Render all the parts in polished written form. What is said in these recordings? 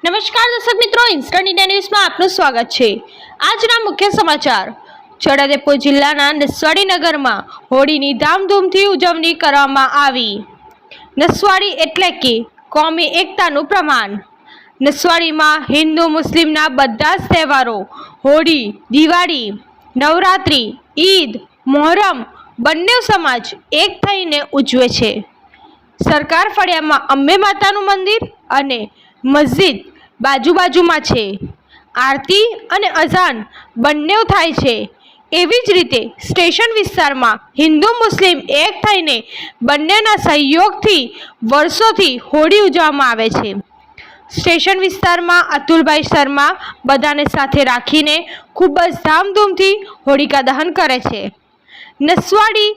નમસ્કાર દર્શક મિત્રો, ઇન્સ્ટન્ટ ઇન્ડિયા ન્યૂઝમાં આપનું સ્વાગત છે। આજના મુખ્ય સમાચાર। છોટાઉદેપુર જિલ્લાના નસવાડી નગરમાં હોળીની ધામધૂમથી ઉજવણી કરવામાં આવી। નસવાડી એટલે કે કોમી એકતાનું પ્રમાણ। નસવાડીમાં હિન્દુ મુસ્લિમના બધા જ તહેવારો હોળી, દિવાળી, નવરાત્રિ, ઈદ, મોહરમ બંને સમાજ એક થઈને ઉજવે છે। સરકાર ફળિયામાં અંબે માતાનું મંદિર અને મસ્જિદ બાજુબાજુમાં છે। આરતી અને અઝાન બંને થાય છે। એવી જ રીતે સ્ટેશન વિસ્તારમાં હિન્દુ મુસ્લિમ એક થઈને બંનેના સહયોગથી વર્ષોથી હોળી ઉજવવામાં આવે છે। સ્ટેશન વિસ્તારમાં અતુલભાઈ શર્મા બધાને સાથે રાખીને ખૂબ જ ધામધૂમથી હોળિકા દહન કરે છે। નસવાડી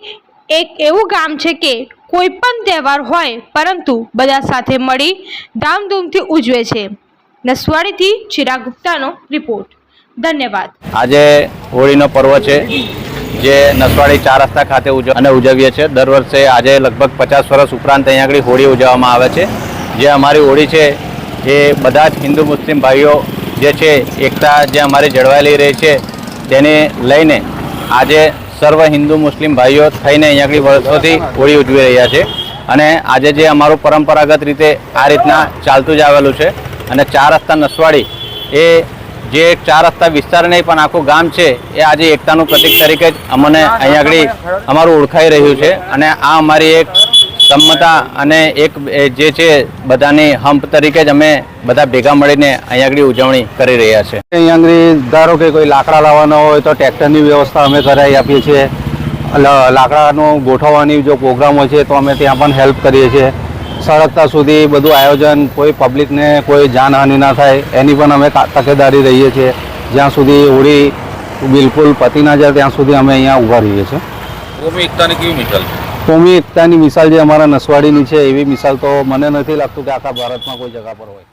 એક એવું ગામ છે કે કોઈ પણ તહેવાર હોય પરંતુ બધા સાથે મળી ધામધૂમથી ઉજવે છે। નસવાડીથી ચિરાગ ગુપ્તાનો રિપોર્ટ। ધન્યવાદ। આજે હોળીનો પર્વ છે જે નસવાડી 4 રસ્તા ખાતે ઉજવીએ છીએ। દર વર્ષે આજે લગભગ 50 વર્ષ ઉપરાંત અહીંયા આગળ હોળી ઉજવવામાં આવે છે। જે અમારી હોળી છે એ બધા જ હિન્દુ મુસ્લિમ ભાઈઓ જે છે એકતા જે અમારી જળવાઈ રહી છે તેને લઈને આજે સર્વ હિન્દુ મુસ્લિમ ભાઈઓ થઈને અહીંયા આગળ વર્ષોથી હોળી ઉજવી રહ્યા છે। અને આજે જે અમારું પરંપરાગત રીતે આ રીતના ચાલતું જ આવેલું છે। અને 4 રસ્તા નસવાડી એ જે 4 રસ્તા વિસ્તાર નહીં પણ આખું ગામ છે એ આજે એકતાનું પ્રતીક તરીકે જ અમને અહીંયા આગળ અમારું ઓળખાઈ રહ્યું છે। અને આ અમારી એક સંમતા અને એક જે છે બધાની હંપ તરીકે જ અમે બધા ભેગા મળીને અહીંયા આગળ ઉજવણી કરી રહ્યા છે। અહીંયા આગળ ધારો કે કોઈ લાકડા લાવવાનો હોય તો ટ્રેક્ટરની વ્યવસ્થા અમે કરાવી આપીએ છીએ। લાકડાનું ગોઠવવાની જો પ્રોગ્રામ હોય છે તો અમે ત્યાં પણ હેલ્પ કરીએ છીએ। સળગતા સુધી બધું આયોજન, કોઈ પબ્લિકને કોઈ જાનહાનિ ના થાય એની પણ અમે તકેદારી રહીએ છીએ। જ્યાં સુધી હોળી બિલકુલ પતી ના જાય ત્યાં સુધી અમે અહીંયા ઊભા રહીએ છીએ। કોમી એકતાની કેવી મિસાલ છે? કોમી એકતાની મિસાલ જે અમારા નસવાડીની છે એવી મિસાલ તો મને નથી લાગતું કે આખા ભારતમાં કોઈ જગ્યા પર હોય।